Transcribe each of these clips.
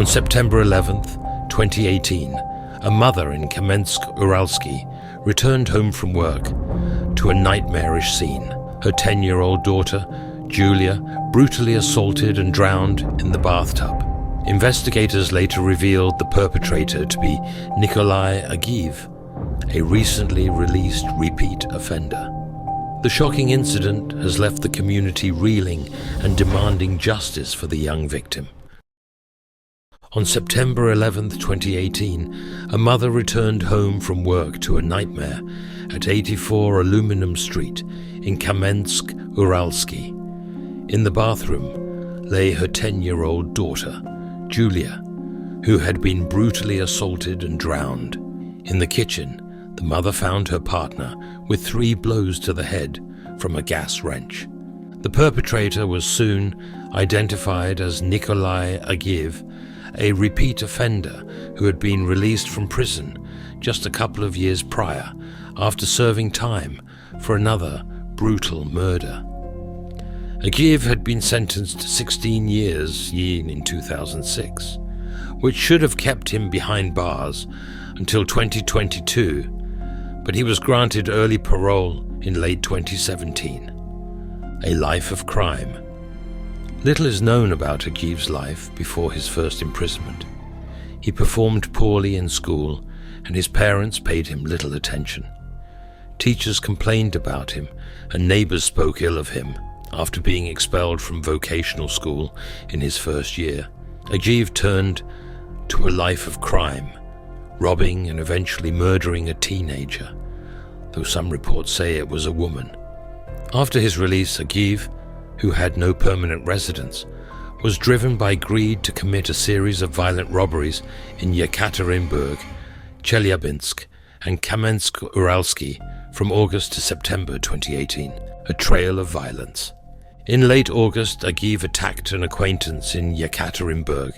On September 11th, 2018, a mother in Kamensk-Uralsky returned home from work to a nightmarish scene. Her 10-year-old daughter, Julia, brutally assaulted and drowned in the bathtub. Investigators later revealed the perpetrator to be Nikolai Ageev, a recently released repeat offender. The shocking incident has left the community reeling and demanding justice for the young victim. On September 11, 2018, a mother returned home from work to a nightmare at 84 Aluminum Street in Kamensk-Uralsky. In the bathroom lay her 10-year-old daughter, Julia, who had been brutally assaulted and drowned. In the kitchen, the mother found her partner with 3 blows to the head from a gas wrench. The perpetrator was soon identified as Nikolai Ageev, a repeat offender who had been released from prison just a couple of years prior after serving time for another brutal murder. Ageev had been sentenced to 16 years in 2006, which should have kept him behind bars until 2022, but he was granted early parole in late 2017. A life of crime. Little is known about Ageev's life before his first imprisonment. He performed poorly in school, and his parents paid him little attention. Teachers complained about him, and neighbors spoke ill of him after being expelled from vocational school in his first year. Ageev turned to a life of crime, robbing and eventually murdering a teenager, though some reports say it was a woman. After his release, Ageev, who had no permanent residence, was driven by greed to commit a series of violent robberies in Yekaterinburg, Chelyabinsk, and Kamensk-Uralsky from August to September 2018, a trail of violence. In late August, Ageev attacked an acquaintance in Yekaterinburg,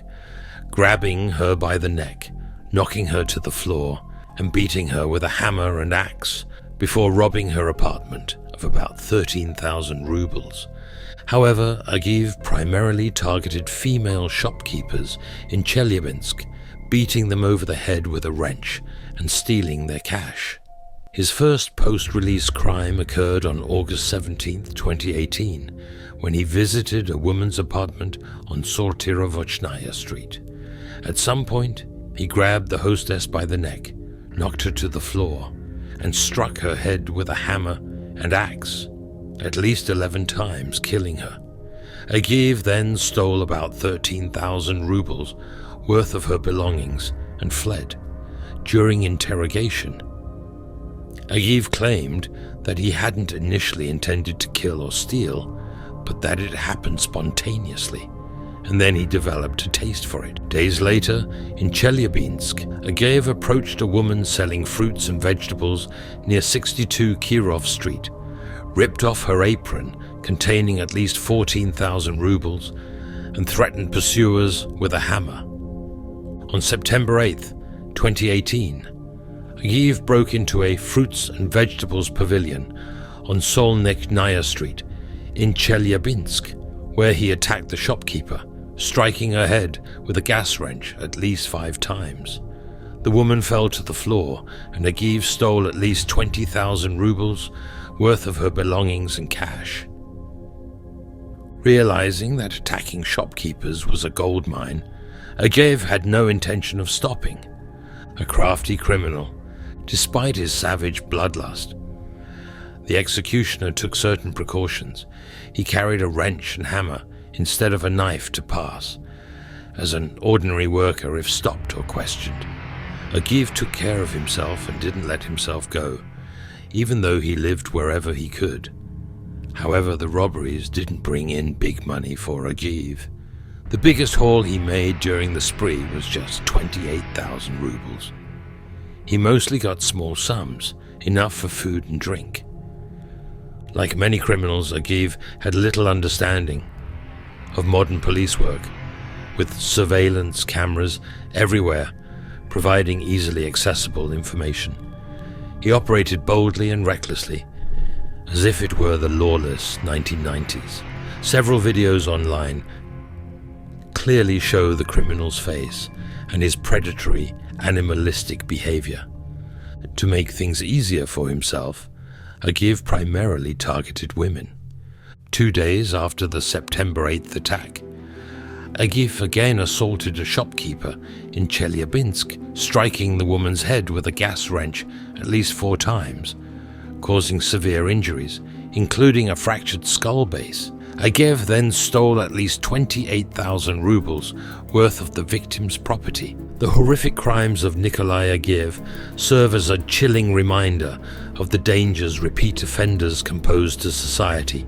grabbing her by the neck, knocking her to the floor, and beating her with a hammer and axe before robbing her apartment of about 13,000 rubles. However, Ageev primarily targeted female shopkeepers in Chelyabinsk, beating them over the head with a wrench and stealing their cash. His first post-release crime occurred on August 17, 2018, when he visited a woman's apartment on Sortirovochная Street. At some point, he grabbed the hostess by the neck, knocked her to the floor, and struck her head with a hammer and axe, at least 11 times, killing her. Ageev then stole about 13,000 rubles worth of her belongings and fled. During interrogation, Ageev claimed that he hadn't initially intended to kill or steal, but that it happened spontaneously, and then he developed a taste for it. Days later, in Chelyabinsk, Ageev approached a woman selling fruits and vegetables near 62 Kirov Street, ripped off her apron containing at least 14,000 rubles, and threatened pursuers with a hammer. On September 8, 2018, Ageev broke into a fruits and vegetables pavilion on Solnekhnaya Street in Chelyabinsk, where he attacked the shopkeeper, striking her head with a gas wrench at least 5 times. The woman fell to the floor, and Ageev stole at least 20,000 rubles worth of her belongings and cash. Realizing that attacking shopkeepers was a gold mine, Ageev had no intention of stopping. A crafty criminal, despite his savage bloodlust. The executioner took certain precautions. He carried a wrench and hammer instead of a knife to pass, as an ordinary worker if stopped or questioned. Ageev took care of himself and didn't let himself go, even though he lived wherever he could. However, the robberies didn't bring in big money for Ageev. The biggest haul he made during the spree was just 28,000 rubles. He mostly got small sums, enough for food and drink. Like many criminals, Ageev had little understanding of modern police work, with surveillance cameras everywhere providing easily accessible information. He operated boldly and recklessly, as if it were the lawless 1990s. Several videos online clearly show the criminal's face and his predatory, animalistic behavior. To make things easier for himself, Ageev primarily targeted women. 2 days after the September 8th attack, Ageev again assaulted a shopkeeper in Chelyabinsk, striking the woman's head with a gas wrench at least 4 times, causing severe injuries, including a fractured skull base. Ageev then stole at least 28,000 rubles worth of the victim's property. The horrific crimes of Nikolai Ageev serve as a chilling reminder of the dangers repeat offenders can pose to society,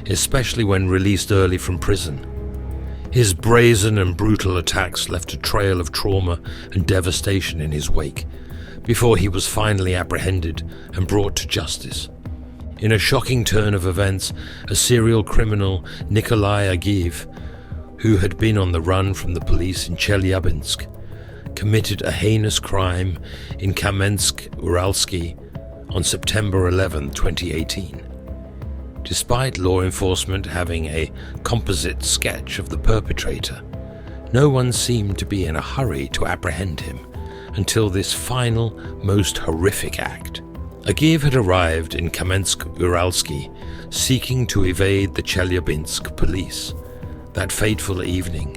especially when released early from prison. His brazen and brutal attacks left a trail of trauma and devastation in his wake, before he was finally apprehended and brought to justice. In a shocking turn of events, a serial criminal, Nikolai Ageev, who had been on the run from the police in Chelyabinsk, committed a heinous crime in Kamensk-Uralsky on September 11, 2018. Despite law enforcement having a composite sketch of the perpetrator, no one seemed to be in a hurry to apprehend him until this final, most horrific act. Ageev had arrived in Kamensk-Uralsky seeking to evade the Chelyabinsk police. That fateful evening,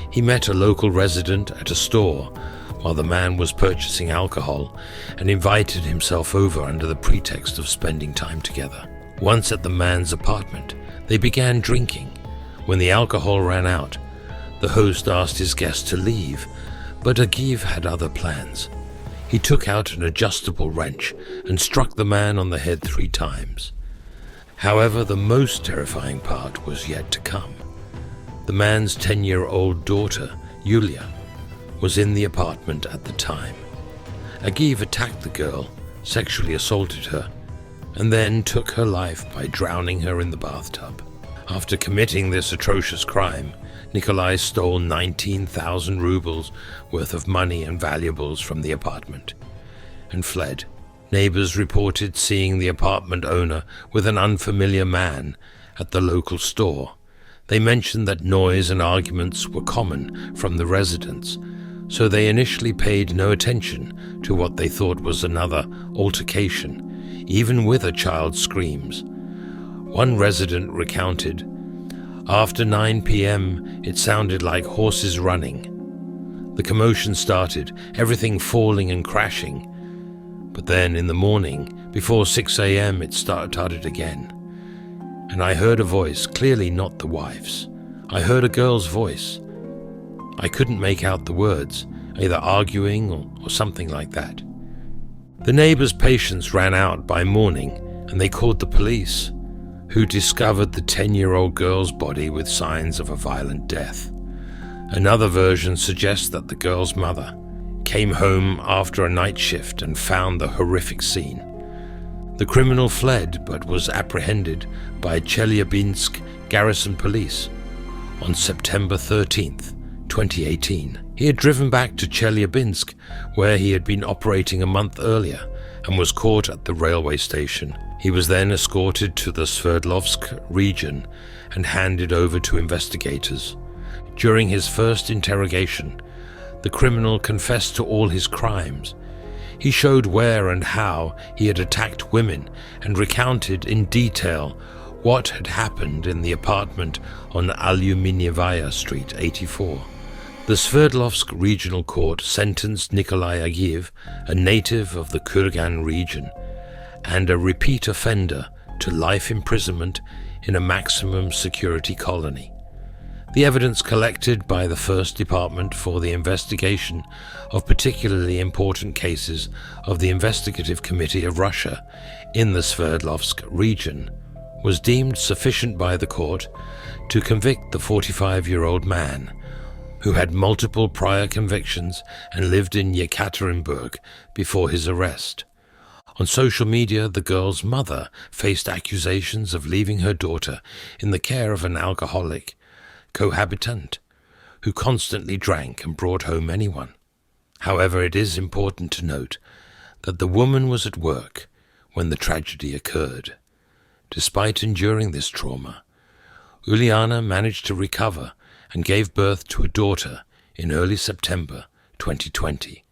he met a local resident at a store while the man was purchasing alcohol and invited himself over under the pretext of spending time together. Once at the man's apartment, they began drinking. When the alcohol ran out, the host asked his guest to leave, but Ageev had other plans. He took out an adjustable wrench and struck the man on the head 3 times. However, the most terrifying part was yet to come. The man's 10-year-old daughter, Yulia, was in the apartment at the time. Ageev attacked the girl, sexually assaulted her, and then took her life by drowning her in the bathtub. After committing this atrocious crime, Nikolai stole 19,000 rubles worth of money and valuables from the apartment and fled. Neighbors reported seeing the apartment owner with an unfamiliar man at the local store. They mentioned that noise and arguments were common from the residents, so they initially paid no attention to what they thought was another altercation, even with a child's screams. One resident recounted, "After 9 p.m., it sounded like horses running. The commotion started, everything falling and crashing. But then in the morning, before 6 a.m., it started again. And I heard a voice, clearly not the wife's. I heard a girl's voice. I couldn't make out the words, either arguing or something like that." The neighbors' patience ran out by morning, and they called the police, who discovered the 10-year-old girl's body with signs of a violent death. Another version suggests that the girl's mother came home after a night shift and found the horrific scene. The criminal fled but was apprehended by Chelyabinsk garrison police on September 13th, 2018. He had driven back to Chelyabinsk, where he had been operating a month earlier, and was caught at the railway station. He was then escorted to the Sverdlovsk region and handed over to investigators. During his first interrogation, the criminal confessed to all his crimes. He showed where and how he had attacked women and recounted in detail what had happened in the apartment on Aluminievaya Street 84. The Sverdlovsk Regional Court sentenced Nikolai Ageev, a native of the Kurgan region, and a repeat offender to life imprisonment in a maximum security colony. The evidence collected by the First Department for the Investigation of Particularly Important Cases of the Investigative Committee of Russia in the Sverdlovsk region was deemed sufficient by the court to convict the 45-year-old man, who had multiple prior convictions and lived in Yekaterinburg before his arrest. On social media, the girl's mother faced accusations of leaving her daughter in the care of an alcoholic cohabitant who constantly drank and brought home anyone. However, it is important to note that the woman was at work when the tragedy occurred. Despite enduring this trauma, Uliana managed to recover and gave birth to a daughter in early September 2020.